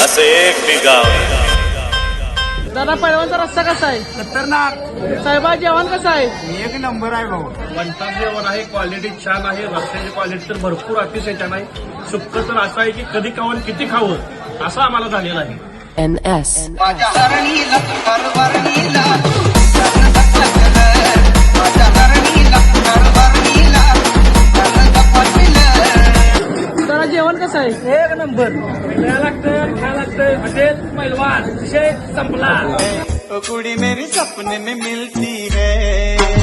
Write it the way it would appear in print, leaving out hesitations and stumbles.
असं एक बी गाव नाही. दादा पैलवानचा रस्ता कसा आहे? खतरनाक. साहेबा जेवण कसं आहे? एक नंबर आहे भाऊ. वंटात जेवण आहे, क्वालिटी छान आहे, रस्त्याची क्वालिटी तर भरपूर अतिशय छान आहे. सुक्क तर असं आहे की कधी खावं आणि किती खावं असं आम्हाला झालेलं आहे. NS. माझ्या हरणीला हरभरणीला दादा जेवण कसं आहे? एक नंबर. खायला लागतं, खायला लागतं म्हणजे पैलवान विषय संपला. कुड़ी मेरी सपने में मिलती है.